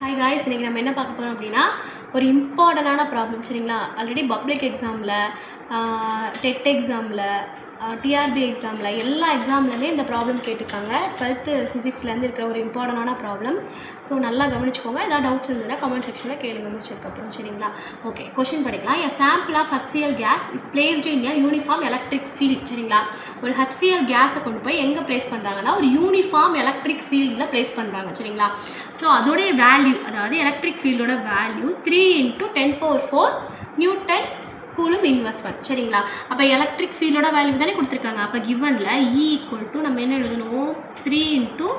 Hi guys, இன்றைக்கி நம்ம என்ன பார்க்க போகிறோம் அப்படின்னா ஒரு இம்பார்ட்டண்டான ப்ராப்ளம். சரிங்களா? ஆல்ரெடி பப்ளிக் எக்ஸாமில், டெட் எக்ஸாமில், டிஆர்பி எக்ஸாமில் எல்லா எக்ஸாம்லையுமே இந்த ப்ராப்ளம் கேட்டிருக்காங்க. 12th ஃபிசிக்ஸ்லேருந்து இருக்கிற ஒரு இம்பார்ட்டண்டான ப்ராப்ளம். ஸோ நல்லா கவனிச்சுக்கோங்க. ஏதாவது டவுட்ஸ் இருந்ததுன்னா கமெண்ட் செக்ஷனில் கேளுங்க முடிச்சதுக்கப்புறம். சரிங்களா? ஓகே, கொஷின் படிக்கலாம். A sample of HCl gas is placed in a uniform electric field. சரிங்களா? ஒரு HCl கேஸை கொண்டு போய் எங்கே ப்ளேஸ் பண்ணுறாங்கன்னா ஒரு யூனிஃபார்ம் எலக்ட்ரிக் ஃபீல்டில் ப்ளேஸ் பண்ணுறாங்க. சரிங்களா? ஸோ அதோடைய வேல்யூ, அதாவது எலக்ட்ரிக் ஃபீல்டோட வேல்யூ 3 × 10⁴ நியூட்டன் கூலும் இன்வர்ஸ் 1. சரிங்களா? அப்போ எலக்ட்ரிக் ஃபீல்டோட வேல்யூ தானே கொடுத்துருக்காங்க. அப்போ கிவனில் E = நம்ம என்ன எழுதணும்? 3 ×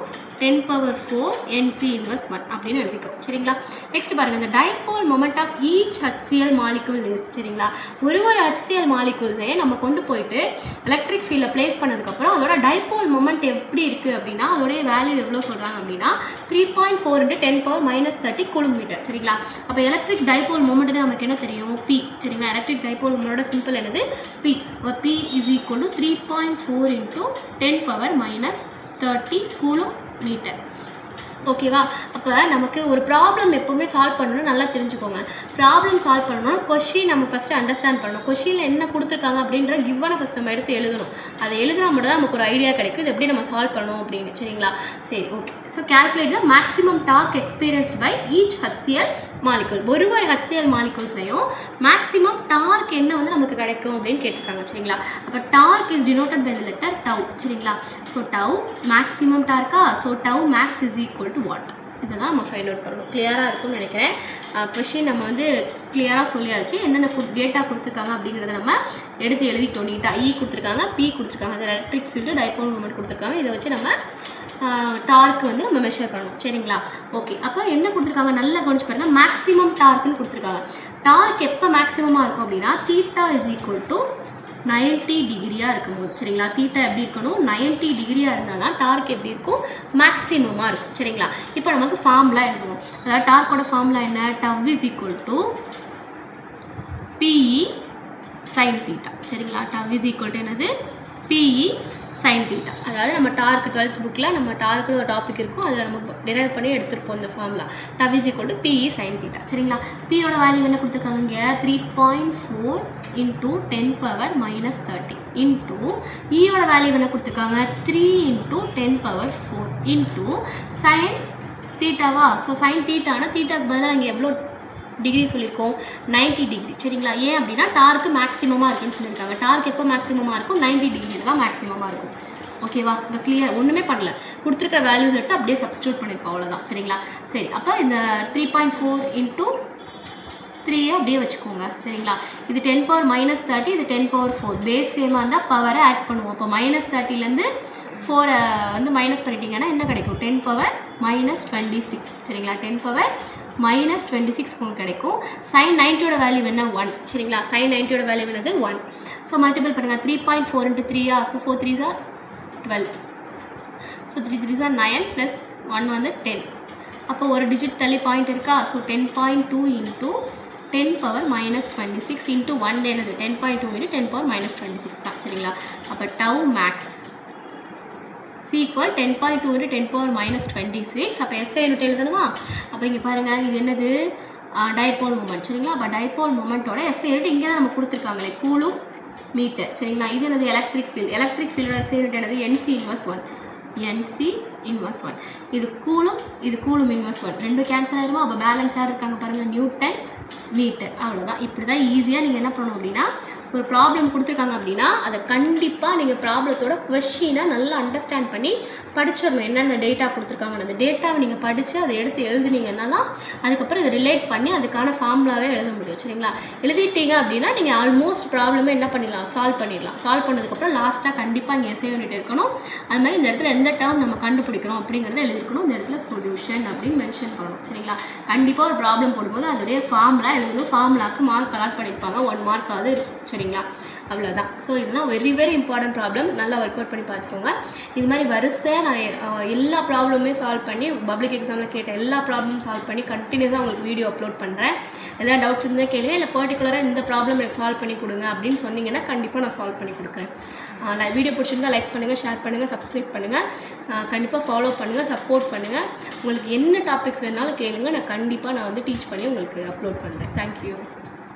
10⁴ NC இன்வர்ஸ் 1 அப்படின்னு எழுதிக்கும். சரிங்களா? நெக்ஸ்ட் பாருங்கள், இந்த dipole moment of each HCl molecule is. சரிங்களா? ஒரு HCl மாலிகுல்ஸே நம்ம கொண்டு போயிட்டு எலக்ட்ரிக் ஃபீல்டில் ப்ளேஸ் பண்ணதுக்கப்புறம் அதோட டைபோல் மொமெண்ட் எப்படி இருக்குது அப்படின்னா அதோடைய வேல்யூ எவ்வளோ சொல்கிறாங்க அப்படின்னா 3.4 × 10⁻30 கூலும் மீட்டர். சரிங்களா? அப்போ எலக்ட்ரிக் டைபோல் மொமெண்ட்னு நமக்கு என்ன தெரியும்? P. சரிங்களா? எலக்ட்ரிக் டைபோல் மொமெண்டோட சிம்பிள் என்னது? P. அப்போ P = 3.4 × 10⁻30 கூலும் மீட்டர். ஓகேவா? அப்போ நமக்கு ஒரு ப்ராப்ளம் எப்போவுமே சால்வ் பண்ணணும்னு நல்லா தெரிஞ்சுக்கோங்க. ப்ராப்ளம் சால்வ் பண்ணணும்னா கொஷின் நம்ம ஃபஸ்ட்டு அண்டர்ஸ்டாண்ட் பண்ணணும். கொஷினில் என்ன கொடுத்துருக்காங்க அப்படின்ற கிவனை ஃபஸ்ட் நம்ம எடுத்து எழுதணும். அதை எழுதினா மட்டும் தான் நமக்கு ஒரு ஐடியா கிடைக்கும் இது எப்படி நம்ம சால்வ் பண்ணணும் அப்படின்னு. சரிங்களா? சரி, okay. So calculate the maximum torque experienced by each HCl molecule. ஒரு HCl மாலிகுல்ஸ்லையும் மேக்ஸிமம் டார்க் என்ன வந்து நமக்கு கிடைக்கும் அப்படின்னு கேட்டிருக்காங்க. சரிங்களா? அப்போ torque is denoted by the letter tau. சரிங்களா? ஸோ டவ் மேக்ஸிமம் டார்க்கா. So tau max is equal to what? இதை தான் நம்ம ஃபைண்ட் அவுட் பண்ணணும். கிளியராக இருக்கும்னு நினைக்கிறேன். கொஷின் நம்ம வந்து கிளியராக சொல்லியாச்சு. என்னென்ன டேட்டா கொடுத்துருக்காங்க அப்படிங்கிறத நம்ம எடுத்து எழுதிட்டோம் நீட்டாக. E கொடுத்துருக்காங்க, P கொடுத்துருக்காங்க, அது எலக்ட்ரிக் ஃபீல்டு, டைபோல் மொமெண்ட் கொடுத்துருக்காங்க. இதை வச்சு நம்ம டார்க் வந்து நம்ம மெஷர் பண்ணணும். சரிங்களா? ஓகே. அப்போ என்ன கொடுத்துருக்காங்க நல்லா கவனிச்சு பாருங்கள். மேக்ஸிமம் டார்க்குன்னு கொடுத்துருக்காங்க. டார்க் எப்போ மேக்ஸிமமாக இருக்கும் அப்படின்னா θ = 90 டிகிரியாக இருக்கும்போது. சரிங்களா? தீட்டா எப்படி இருக்கணும்? 90 டிகிரியாக இருந்தால் தான் டார்க் எப்படி இருக்கும்? மேக்ஸிமமாக இருக்கும். சரிங்களா? இப்போ நமக்கு ஃபார்முலா எழுதுவோம். அதாவது டார்க்கோட ஃபார்முலா என்ன? Tau = PE sin θ. சரிங்களா? டவ் என்னது? PE sin θ. அதாவது நம்ம டார்க் 12th புக்கில் நம்ம டார்க்குன்னு ஒரு டாபிக் இருக்கும், அதில் நம்ம டிரைவ் பண்ணி எடுத்துருப்போம் இந்த ஃபார்முலா. Tau = PE sin θ. சரிங்களா? Pயோட வேல்யூ என்ன கொடுத்துருக்காங்க இங்கே? 3.4 × 10⁻30 இன்ட்டு ஈயோட வேல்யூ என்ன கொடுத்துருக்காங்க? 3 × 10⁴ இன்ட்டு sin θவா. ஸோ sin θனா தீட்டாக்கு பதிலாக நாங்கள் எவ்வளோ டிகிரி சொல்லியிருக்கோம்? 90 டிகிரி. சரிங்களா? ஏன் அப்படின்னா டார்க்கு மேக்ஸிமமாக இருக்குன்னு சொல்லியிருக்காங்க. டார்க் எப்போ மேக்ஸிமமாக இருக்கும்? 90 டிகிரியில் தான் மேக்ஸிமமாக இருக்கும். ஓகேவா? இப்போ கிளியர். ஒன்றுமே பண்ணல, கொடுத்துருக்கிற வேல்யூஸ் எடுத்து அப்படியே சப்ஸ்டியூட் பண்ணியிருக்கோம், அவ்வளோதான். சரிங்களா? சரி, அப்போ இந்த 3.4 × 3 அப்படியே வச்சுக்கோங்க. சரிங்களா? இது 10⁻30, இது 10⁴. பேஸ் சேமாக இருந்தால் பவரை ஆட் பண்ணுவோம். அப்போ -30லேருந்து 4 வந்து மைனஸ் பண்ணிட்டீங்கன்னா என்ன கிடைக்கும்? 10⁻26. சரிங்களா? 10⁻26 உங்களுக்கு கிடைக்கும். sin 90யோட வேல்யூ என்ன? 1. சரிங்களா? sin 90யோட வேல்யூ என்னது? 1. ஸோ மல்டிபிள் பண்ணுங்கள். 3.4 × 3 so 4 3s are 12. So 3 3s are 9 + 1 வந்து 10. அப்போ ஒரு டிஜிட் தள்ளி பாயிண்ட் இருக்கா? ஸோ 10.2 × 10⁻26 இன்ட்டு 1 என்னது? 10.2 × 10⁻26 தான். சரிங்களா? அப்போ டவ் மேக்ஸ் = 10.2 × 10⁻26. அப்போ SI யூனிட் எழுதணுமா? அப்போ இங்கே பாருங்கள், இது என்னது? Dipole moment. சரிங்களா? அப்போ டைபோல் மொமெண்ட்டோட SI யூனிட் இங்கே தான் நம்ம கொடுத்துருக்காங்களே, கூலும் மீட்டர். சரிங்களா? இது என்னது? Electric field. எலக்ட்ரிக் ஃபீல்டோட SI யூனிட் என்னது? NC inverse 1. NC inverse 1. இது கூலும் இன்வர்ஸ் 1. ரெண்டு கேன்சல் ஆயிருமா? அப்போ பேலன்ஸ் யார் இருக்காங்க பாருங்கள்? Newton metre. அவ்வளோதான். இப்படி தான் ஈஸியாக நீங்கள் என்ன பண்ணணும் அப்படின்னா ஒரு ப்ராப்ளம் கொடுத்துருக்காங்க அப்படின்னா அதை கண்டிப்பாக நீங்கள் ப்ராப்ளத்தோட கொஷினை நல்லா அண்டர்ஸ்டாண்ட் பண்ணி படிச்சிடணும். என்னென்ன டேட்டா கொடுத்துருக்காங்கன்னு அந்த டேட்டாவை நீங்கள் படித்து அதை எடுத்து எழுதுனீங்கன்னா தான் அதுக்கப்புறம் இதை ரிலேட் பண்ணி அதுக்கான ஃபார்முலாவே எழுத முடியும். சரிங்களா? எழுதிட்டீங்க அப்படின்னா நீங்கள் ஆல்மோஸ்ட் ப்ராப்ளமே என்ன பண்ணிடலாம்? சால்வ் பண்ணிடலாம். சால்வ் பண்ணதுக்கப்புறம் லாஸ்ட்டாக கண்டிப்பாக இங்கே SI யூனிட் இருக்கணும். அது மாதிரி இந்த இடத்துல எந்த டேர்ம் நம்ம கண்டுபிடிக்கிறோம் அப்படிங்கிறத எழுதிருக்கணும். இந்த இடத்துல சொல்யூஷன் அப்படின்னு மென்ஷன் பண்ணணும். சரிங்களா? கண்டிப்பாக ஒரு ப்ராப்ளம் போடும்போது அதோடைய ஃபார்முலா எழுதணும். ஃபார்முலாவுக்கு மார்க் அலாட் பண்ணியிருப்பாங்க. 1 மார்க்காவது இருக்கும். சரிங்களா? அவ்வளோதான். ஸோ இதெல்லாம் வெரி வெரி இம்பார்ட்டன்ட் ப்ராப்ளம். நல்லா ஒர்க் அவுட் பண்ணி பார்த்துக்கோங்க. இது மாதிரி வரிசையாக நான் எல்லா ப்ராப்ளமுமே சால்வ் பண்ணி பப்ளிக் எக்ஸாமில் கேட்ட எல்லா ப்ராப்ளமும் சால்வ் பண்ணி கண்டினியூஸாக உங்களுக்கு வீடியோ அப்லோட் பண்ணுறேன். எதாவது டவுட்ஸ் இருந்தால் கேளுங்க. இல்லை பர்டிகுலராக இந்த ப்ராப்ளம் எனக்கு சால்வ் பண்ணி கொடுங்க அப்படின்னு சொன்னீங்கன்னா கண்டிப்பாக நான் சால்வ் பண்ணி கொடுக்குறேன். வீடியோ பிடிச்சிருந்தா லைக் பண்ணுங்கள், ஷேர் பண்ணுங்கள், சப்ஸ்கிரைப் பண்ணுங்கள். கண்டிப்பாக ஃபாலோ பண்ணுங்கள், சப்போர்ட் பண்ணுங்கள். உங்களுக்கு என்ன டாபிக்ஸ் வேணாலும் கேளுங்க. நான் கண்டிப்பாக வந்து டீச் பண்ணி உங்களுக்கு அப்லோட் பண்ணுறேன். தேங்க்யூ.